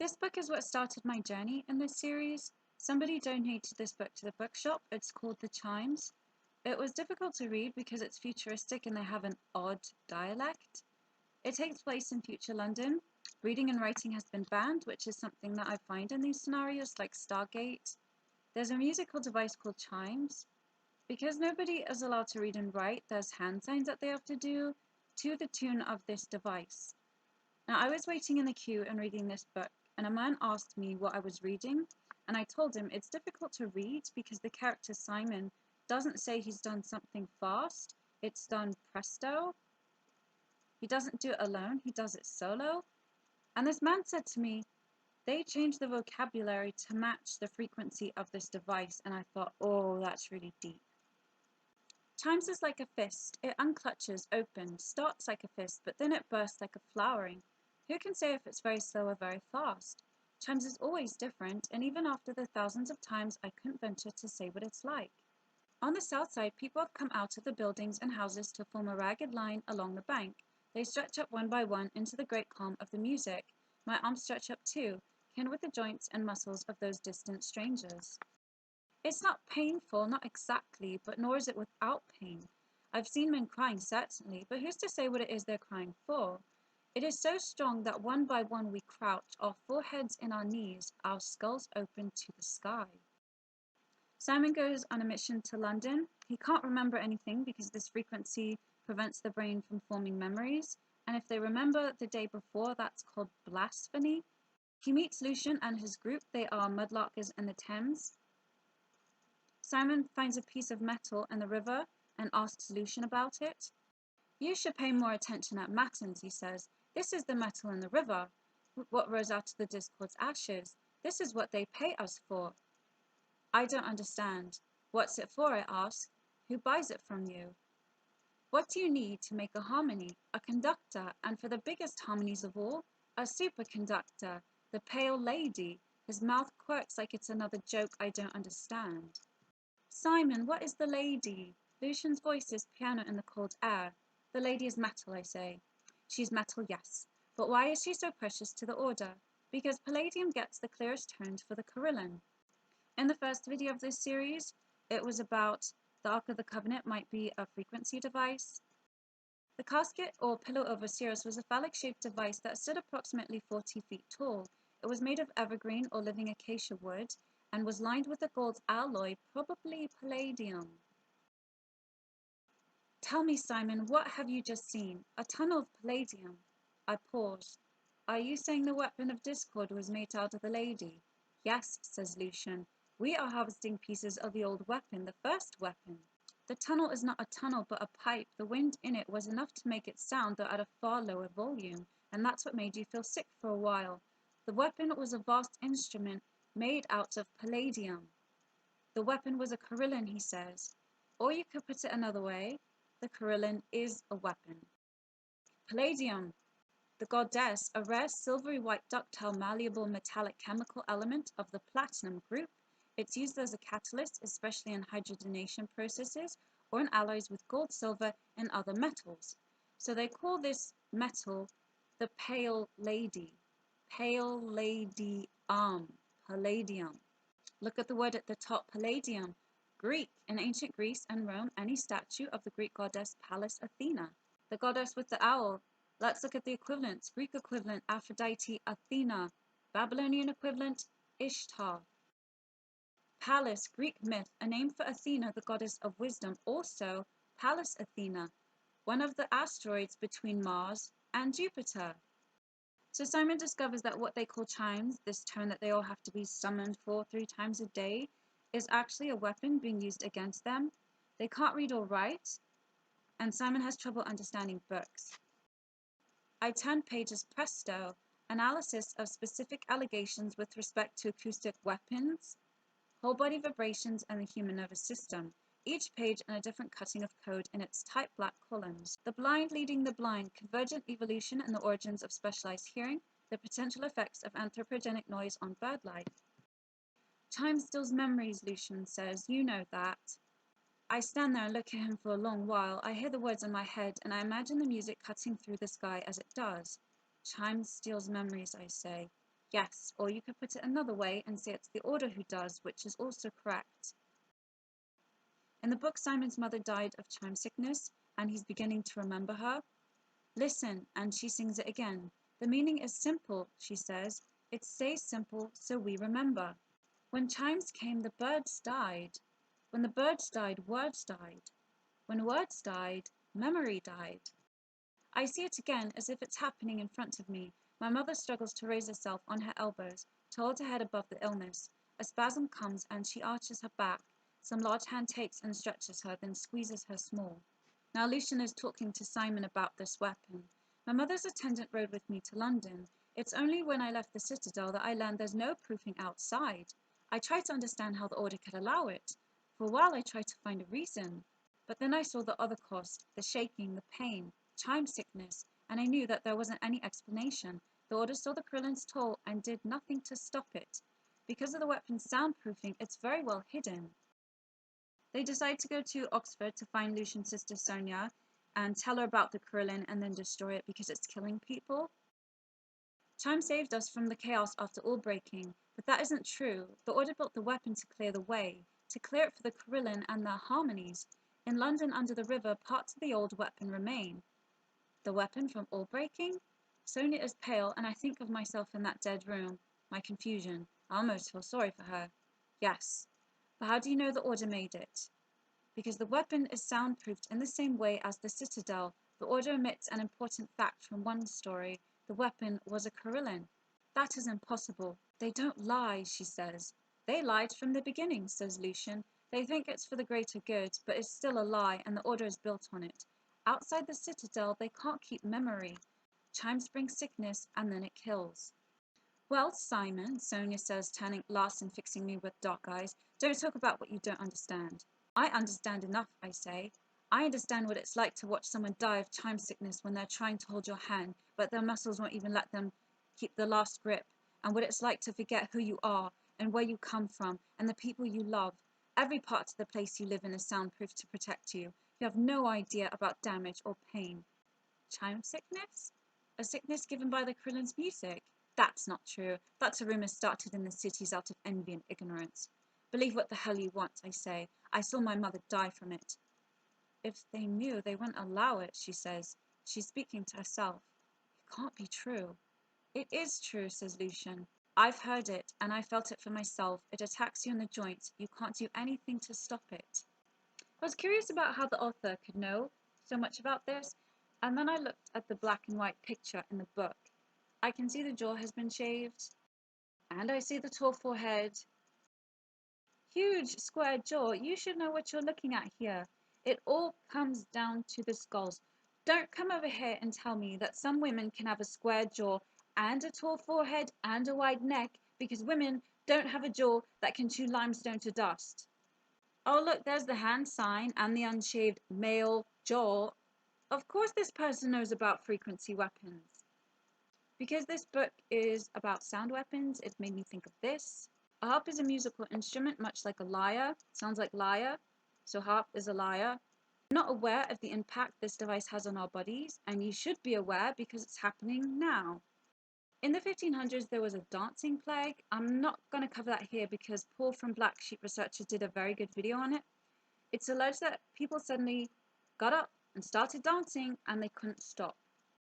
This book is what started my journey in this series. Somebody donated this book to the bookshop. It's called The Chimes. It was difficult to read because it's futuristic and they have an odd dialect. It takes place in future London. Reading and writing has been banned, which is something that I find in these scenarios like Stargate. There's a musical device called Chimes. Because nobody is allowed to read and write, there's hand signs that they have to do to the tune of this device. Now, I was waiting in the queue and reading this book, and a man asked me what I was reading, and I told him it's difficult to read because the character Simon doesn't say he's done something fast, it's done presto. He doesn't do it alone, he does it solo. And this man said to me, they changed the vocabulary to match the frequency of this device, and I thought, oh, that's really deep. Chimes is like a fist. It unclutches, opens, starts like a fist, but then it bursts like a flowering. Who can say if it's very slow or very fast? Chimes is always different, and even after the thousands of times, I couldn't venture to say what it's like. On the south side, people have come out of the buildings and houses to form a ragged line along the bank. They stretch up one by one into the great calm of the music. My arms stretch up too, kin with the joints and muscles of those distant strangers. It's not painful, not exactly, but nor is it without pain. I've seen men crying, certainly, but who's to say what it is they're crying for? It is so strong that one by one we crouch, our foreheads in our knees, our skulls open to the sky. Simon goes on a mission to London. He can't remember anything because this frequency prevents the brain from forming memories, and if they remember the day before, that's called blasphemy. He meets Lucian and his group. They are mudlarkers in the Thames. Simon finds a piece of metal in the river and asks Lucian about it. You should pay more attention at matins, he says. This is the metal in the river, what rose out of the discord's ashes. This is what they pay us for. I don't understand. What's it for, I ask. Who buys it from you? What do you need to make a harmony? A conductor, and for the biggest harmonies of all, a superconductor, the pale lady. His mouth quirks like it's another joke I don't understand. Simon, what is the lady? Lucian's voice is piano in the cold air. The lady is metal, I say. She's metal, yes. But why is she so precious to the order? Because palladium gets the clearest tones for the carillon. In the first video of this series, it was about the Ark of the Covenant might be a frequency device. The casket or pillow over Sirius was a phallic-shaped device that stood approximately 40 feet tall. It was made of evergreen or living acacia wood and was lined with a gold alloy, probably palladium. Tell me, Simon, what have you just seen? A tunnel of palladium. I paused. Are you saying the weapon of discord was made out of the lady? Yes, says Lucian. We are harvesting pieces of the old weapon, the first weapon. The tunnel is not a tunnel, but a pipe. The wind in it was enough to make it sound, though at a far lower volume, and that's what made you feel sick for a while. The weapon was a vast instrument made out of palladium. The weapon was a carillon, he says. Or you could put it another way. The carillon is a weapon. Palladium, the goddess, a rare silvery white ductile malleable metallic chemical element of the platinum group. It's used as a catalyst, especially in hydrogenation processes or in alloys with gold, silver, and other metals. So they call this metal the pale lady. Palladium. Palladium. Look at the word at the top, palladium. Greek. In ancient Greece and Rome, any statue of the Greek goddess Pallas Athena. The goddess with the owl. Let's look at the equivalents. Greek equivalent, Aphrodite, Athena. Babylonian equivalent, Ishtar. Pallas, Greek myth, a name for Athena, the goddess of wisdom. Also, Pallas Athena, one of the asteroids between Mars and Jupiter. So Simon discovers that what they call chimes, this tone that they all have to be summoned for 3 times a day, is actually a weapon being used against them. They can't read or write, and Simon has trouble understanding books. I turn pages presto, analysis of specific allegations with respect to acoustic weapons, whole body vibrations, and the human nervous system. Each page in a different cutting of code in its tight black columns. The blind leading the blind, convergent evolution and the origins of specialized hearing, the potential effects of anthropogenic noise on bird life. Chimes stills memories, Lucian says. You know that. I stand there and look at him for a long while. I hear the words in my head, and I imagine the music cutting through the sky as it does. Chimes steals memories, I say. Yes, or you could put it another way and say it's the order who does, which is also correct. In the book, Simon's mother died of chime sickness, and he's beginning to remember her. Listen, and she sings it again. The meaning is simple, she says. It stays simple, so we remember. When chimes came, the birds died. When the birds died, words died. When words died, memory died. I see it again as if it's happening in front of me. My mother struggles to raise herself on her elbows, to hold her head above the illness. A spasm comes and she arches her back. Some large hand takes and stretches her, then squeezes her small. Now Lucian is talking to Simon about this weapon. My mother's attendant rode with me to London. It's only when I left the citadel that I learned there's no proofing outside. I tried to understand how the order could allow it. For a while I tried to find a reason. But then I saw the other cost, the shaking, the pain, chime sickness, and I knew that there wasn't any explanation. The order saw the Krillins' toll and did nothing to stop it. Because of the weapon's soundproofing, it's very well hidden. They decide to go to Oxford to find Lucian's sister Sonia and tell her about the Krillin and then destroy it because it's killing people. Chime saved us from the chaos after all breaking, but that isn't true. The Order built the weapon to clear the way, to clear it for the Krillin and their harmonies. In London under the river, parts of the old weapon remain. The weapon from all breaking? Sonia is pale, and I think of myself in that dead room. My confusion. I almost feel sorry for her. Yes. But how do you know the Order made it? Because the weapon is soundproofed in the same way as the Citadel. The Order omits an important fact from one story. The weapon was a Krillin. That is impossible. They don't lie, she says. They lied from the beginning, says Lucian. They think it's for the greater good, but it's still a lie, and the Order is built on it. Outside the Citadel, they can't keep memory. Chimes bring sickness, and then it kills. Well, Simon, Sonia says, turning last and fixing me with dark eyes, don't talk about what you don't understand. I understand enough, I say. I understand what it's like to watch someone die of chime sickness when they're trying to hold your hand, but their muscles won't even let them keep the last grip, and what it's like to forget who you are and where you come from and the people you love. Every part of the place you live in is soundproof to protect you. You have no idea about damage or pain. Chime sickness? A sickness given by the Krillin's music? That's not true. That's a rumour started in the cities out of envy and ignorance. Believe what the hell you want, I say. I saw my mother die from it. If they knew, they wouldn't allow it, she says. She's speaking to herself. It can't be true. It is true, says Lucian. I've heard it, and I felt it for myself. It attacks you in the joints. You can't do anything to stop it. I was curious about how the author could know so much about this, and then I looked at the black and white picture in the book. I can see the jaw has been shaved, and I see the tall forehead. Huge square jaw. You should know what you're looking at here. It all comes down to the skulls. Don't come over here and tell me that some women can have a square jaw and a tall forehead and a wide neck because women don't have a jaw that can chew limestone to dust. Oh, look, there's the hand sign and the unshaved male jaw. Of course this person knows about frequency weapons. Because this book is about sound weapons, it made me think of this. A harp is a musical instrument, much like a lyre. Sounds like lyre, so harp is a lyre. I'm not aware of the impact this device has on our bodies, and you should be aware because it's happening now. In the 1500s, there was a dancing plague. I'm not going to cover that here because Paul from Black Sheep Researcher did a very good video on it. It's alleged that people suddenly got up and started dancing and they couldn't stop.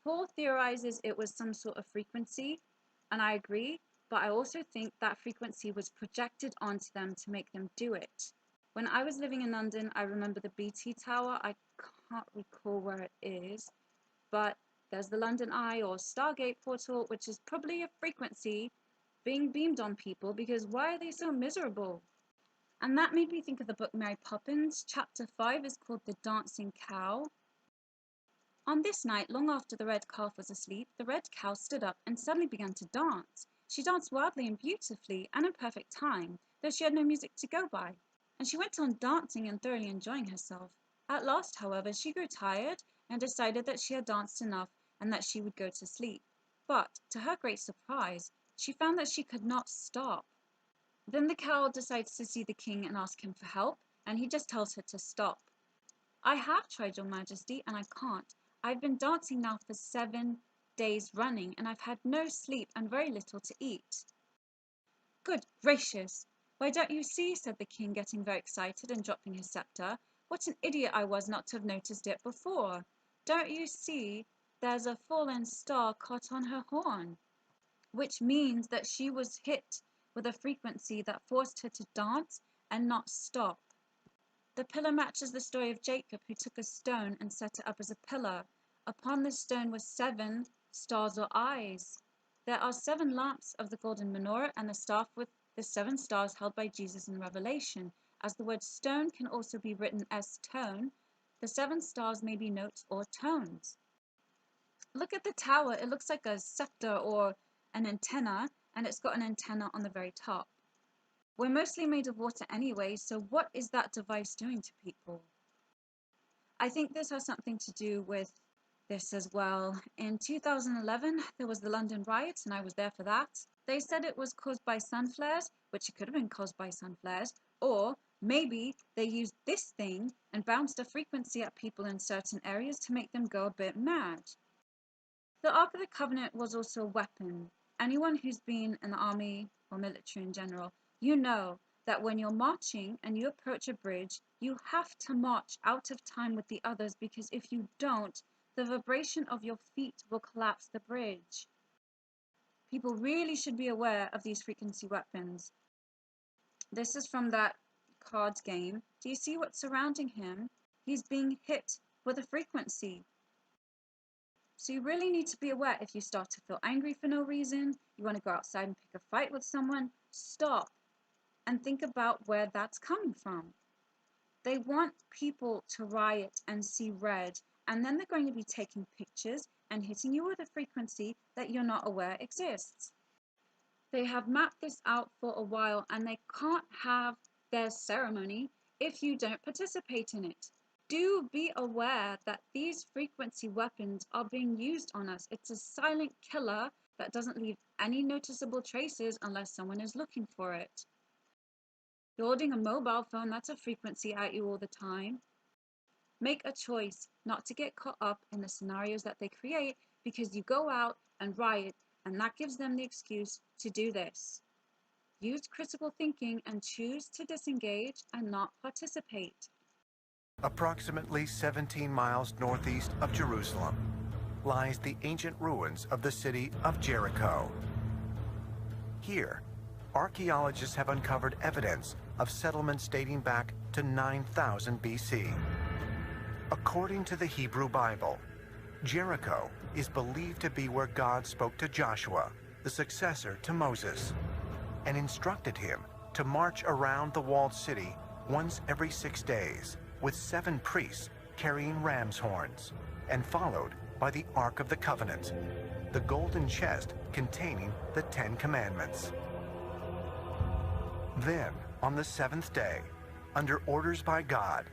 Paul theorizes it was some sort of frequency, and I agree, but I also think that frequency was projected onto them to make them do it. When I was living in London, I remember the BT Tower. I can't recall where it is, but there's the London Eye or Stargate portal, which is probably a frequency being beamed on people because why are they so miserable? And that made me think of the book Mary Poppins. Chapter 5 is called The Dancing Cow. On this night, long after the red calf was asleep, the red cow stood up and suddenly began to dance. She danced wildly and beautifully and in perfect time, though she had no music to go by. And she went on dancing and thoroughly enjoying herself. At last, however, she grew tired and decided that she had danced enough and that she would go to sleep. But, to her great surprise, she found that she could not stop. Then the cow decides to see the king and ask him for help, and he just tells her to stop. I have tried, your majesty, and I can't. I've been dancing now for 7 days running, and I've had no sleep and very little to eat." "Good gracious! Why, don't you see?" said the king, getting very excited and dropping his scepter. "What an idiot I was not to have noticed it before! Don't you see there's a fallen star caught on her horn? Which means that she was hit with a frequency that forced her to dance and not stop. The pillar matches the story of Jacob, who took a stone and set it up as a pillar. Upon the stone were 7 stars or eyes. There are 7 lamps of the golden menorah and the staff with the 7 stars held by Jesus in Revelation. As the word stone can also be written as tone, the 7 stars may be notes or tones. Look at the tower. It looks like a scepter or an antenna, and it's got an antenna on the very top. We're mostly made of water anyway, so what is that device doing to people? I think this has something to do with this as well. In 2011, there was the London riots, and I was there for that. They said it was caused by sun flares, which it could have been caused by sun flares, or maybe they used this thing and bounced a frequency at people in certain areas to make them go a bit mad. The Ark of the Covenant was also a weapon. Anyone who's been in the army or military in general, you know that when you're marching and you approach a bridge, you have to march out of time with the others, because if you don't, the vibration of your feet will collapse the bridge. People really should be aware of these frequency weapons. This is from that cards game. Do you see what's surrounding him? He's being hit with a frequency. So you really need to be aware. If you start to feel angry for no reason, you want to go outside and pick a fight with someone, stop and think about where that's coming from. They want people to riot and see red, and then they're going to be taking pictures and hitting you with a frequency that you're not aware exists. They have mapped this out for a while, and they can't have their ceremony if you don't participate in it. Do be aware that these frequency weapons are being used on us. It's a silent killer that doesn't leave any noticeable traces unless someone is looking for it. You're holding a mobile phone, that's a frequency at you all the time. Make a choice not to get caught up in the scenarios that they create, because you go out and riot, and that gives them the excuse to do this. Use critical thinking and choose to disengage and not participate. Approximately 17 miles northeast of Jerusalem lies the ancient ruins of the city of Jericho. Here, archaeologists have uncovered evidence of settlements dating back to 9000 BC. According to the Hebrew Bible, Jericho is believed to be where God spoke to Joshua, the successor to Moses, and instructed him to march around the walled city once every 6 days, with 7 priests carrying ram's horns, and followed by the Ark of the Covenant, the golden chest containing the 10 Commandments. Then, on the 7th day, under orders by God,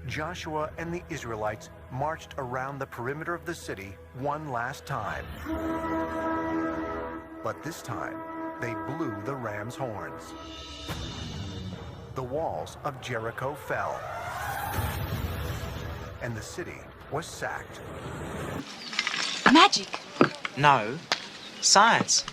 Joshua and the Israelites marched around the perimeter of the city one last time. But this time, they blew the ram's horns. The walls of Jericho fell, and the city was sacked. Magic? No, science.